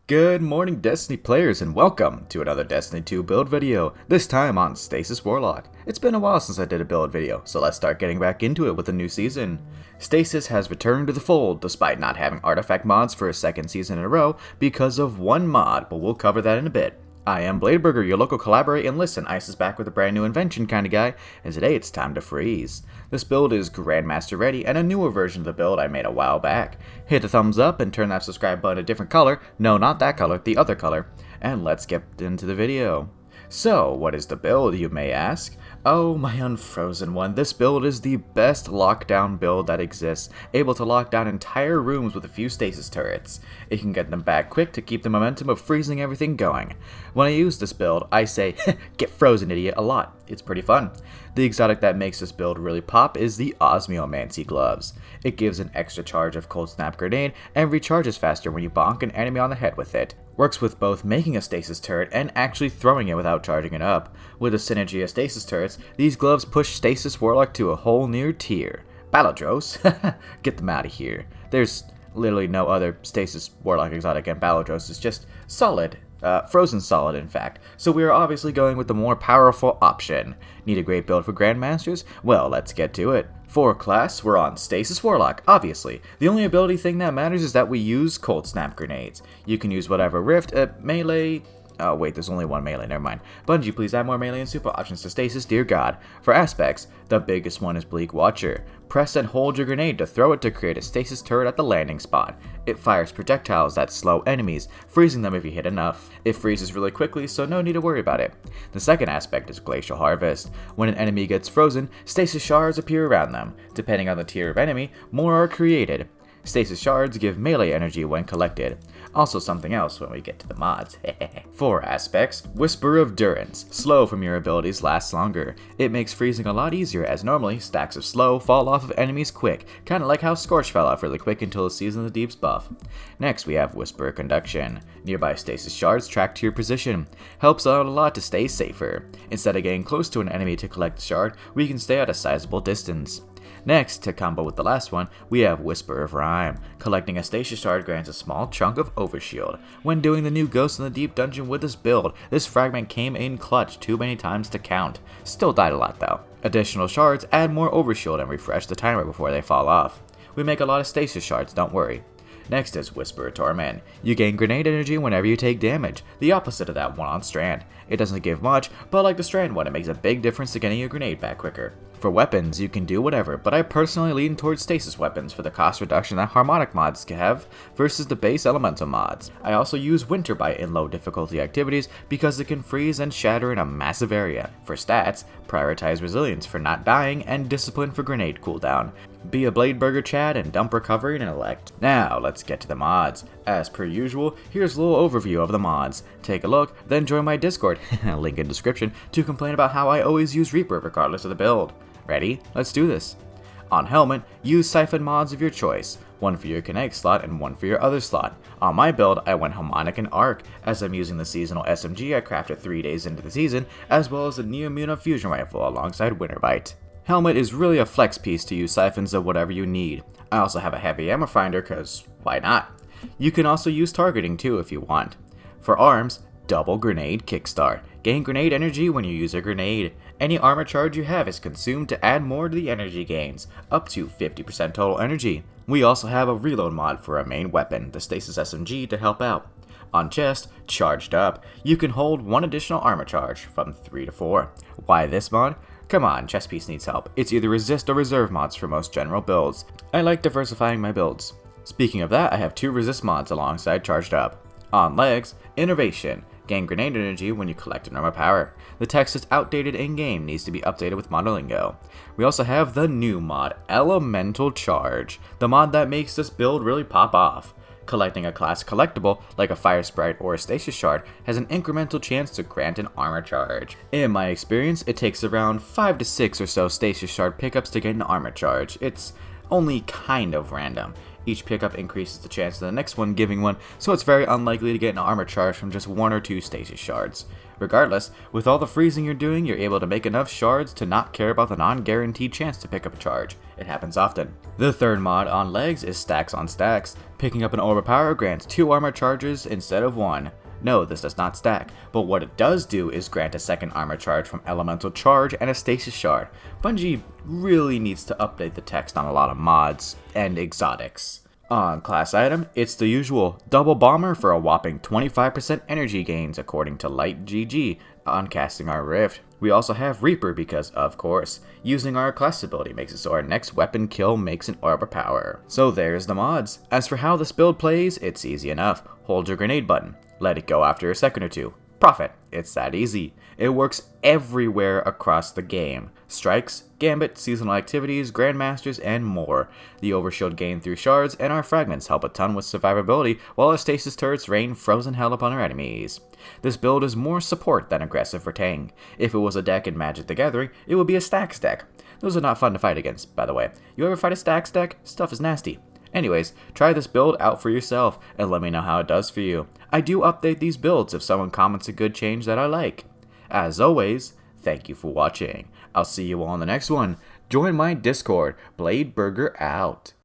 Good morning, Destiny players, and welcome to another Destiny 2 build video, this time on Stasis Warlock. It's been a while since I did a build video, so let's start getting back into it with a new season. Stasis has returned to the fold despite not having artifact mods for a second season in a row because of one mod, but we'll cover that in a bit. I am Bladeburger, your local collaborate and listen, Ice is back with a brand new invention kind of guy, and today it's time to freeze. This build is Grandmaster ready and a newer version of the build I made a while back. Hit the thumbs up and turn that subscribe button a different color, no not that color, the other color, and let's get into the video. So, what is the build, you may ask? Oh, my unfrozen one, this build is the best lockdown build that exists, able to lock down entire rooms with a few stasis turrets. It can get them back quick to keep the momentum of freezing everything going. When I use this build, I say, get frozen idiot, a lot. It's pretty fun. The exotic that makes this build really pop is the Osmiomancy gloves. It gives an extra charge of cold snap grenade and recharges faster when you bonk an enemy on the head with it. Works with both making a stasis turret and actually throwing it without charging it up. With a synergy of stasis turrets, these gloves push Stasis Warlock to a whole new tier. Battledros? Get them out of here. There's literally no other Stasis Warlock exotic, and Battledros is just solid. Frozen solid, in fact. So we are obviously going with the more powerful option. Need a great build for Grandmasters? Well, let's get to it. For class, we're on Stasis Warlock, obviously. The only ability thing that matters is that we use Cold Snap Grenades. You can use whatever Rift, Melee... Oh wait, there's only one melee, never mind. Bungie, please add more melee and super options to Stasis, dear god. For aspects, the biggest one is Bleak Watcher. Press and hold your grenade to throw it to create a stasis turret at the landing spot. It fires projectiles that slow enemies, freezing them if you hit enough. It freezes really quickly, so no need to worry about it. The second aspect is Glacial Harvest. When an enemy gets frozen, stasis shards appear around them. Depending on the tier of enemy, more are created. Stasis shards give melee energy when collected. Also something else when we get to the mods. 4 aspects. Whisper of Durance. Slow from your abilities lasts longer. It makes freezing a lot easier as normally stacks of slow fall off of enemies quick, kinda like how Scorch fell off really quick until the Season of the Deep's buff. Next we have Whisper Conduction. Nearby stasis shards track to your position. Helps out a lot to stay safer. Instead of getting close to an enemy to collect the shard, we can stay at a sizable distance. Next, to combo with the last one, we have Whisper of Rhyme. Collecting a stasis shard grants a small chunk of overshield. When doing the new Ghost in the Deep dungeon with this build, this fragment came in clutch too many times to count. Still died a lot though. Additional shards add more overshield and refresh the timer before they fall off. We make a lot of stasis shards, don't worry. Next is Whisper of Torment. You gain grenade energy whenever you take damage, the opposite of that one on Strand. It doesn't give much, but like the Strand one, it makes a big difference to getting your grenade back quicker. For weapons, you can do whatever, but I personally lean towards stasis weapons for the cost reduction that harmonic mods have versus the base elemental mods. I also use Winter Bite in low difficulty activities because it can freeze and shatter in a massive area. For stats, prioritize resilience for not dying and discipline for grenade cooldown. Be a Bladeburger Chad and dump recovery and elect. Now let's get to the mods. As per usual, here's a little overview of the mods. Take a look, then join my Discord, link in description, to complain about how I always use Reaper regardless of the build. Ready? Let's do this. On Helmet, use Siphon mods of your choice. One for your Kinetic slot and one for your other slot. On my build, I went Harmonic and Arc, as I'm using the seasonal SMG I crafted 3 days into the season, as well as the Neomuna Fusion Rifle alongside Winter Bite. Helmet is really a flex piece to use siphons of whatever you need. I also have a heavy ammo finder cause why not? You can also use targeting too if you want. For arms, double grenade kickstart. Gain grenade energy when you use a grenade. Any armor charge you have is consumed to add more to the energy gains, up to 50% total energy. We also have a reload mod for our main weapon, the Stasis SMG, to help out. On chest, charged up, you can hold one additional armor charge, from 3 to 4. Why this mod? Come on, chest piece needs help. It's either resist or reserve mods for most general builds. I like diversifying my builds. Speaking of that, I have 2 resist mods alongside charged up. On legs, innovation. Gain grenade energy when you collect an armor power. The text is outdated in-game, needs to be updated with mod lingo. We also have the new mod, Elemental Charge, the mod that makes this build really pop off. Collecting a class collectible, like a Fire Sprite or a Stasis Shard, has an incremental chance to grant an armor charge. In my experience, it takes around 5 to 6 or so Stasis Shard pickups to get an armor charge. It's only kind of random. Each pickup increases the chance of the next one giving one, so it's very unlikely to get an armor charge from just 1 or 2 stasis shards. Regardless, with all the freezing you're doing, you're able to make enough shards to not care about the non-guaranteed chance to pick up a charge. It happens often. The third mod on legs is Stacks on Stacks. Picking up an Orb of Power grants 2 armor charges instead of 1. No, this does not stack, but what it does do is grant a second armor charge from Elemental Charge and a Stasis Shard. Bungie really needs to update the text on a lot of mods and exotics. On class item, it's the usual double bomber for a whopping 25% energy gains according to Light GG on casting our Rift. We also have Reaper because, of course, using our class ability makes it so our next weapon kill makes an Orb of Power. So there's the mods. As for how this build plays, it's easy enough. Hold your grenade button. Let it go after a second or two. Profit. It's that easy. It works everywhere across the game. Strikes, Gambit, seasonal activities, Grandmasters, and more. The overshield gain through shards and our fragments help a ton with survivability, while our stasis turrets rain frozen hell upon our enemies. This build is more support than aggressive for Tang. If it was a deck in Magic the Gathering, it would be a Stacks deck. Those are not fun to fight against, by the way. You ever fight a Stacks deck? Stuff is nasty. Anyways, try this build out for yourself and let me know how it does for you. I do update these builds if someone comments a good change that I like. As always, thank you for watching. I'll see you all in the next one. Join my Discord. Blade Burger out.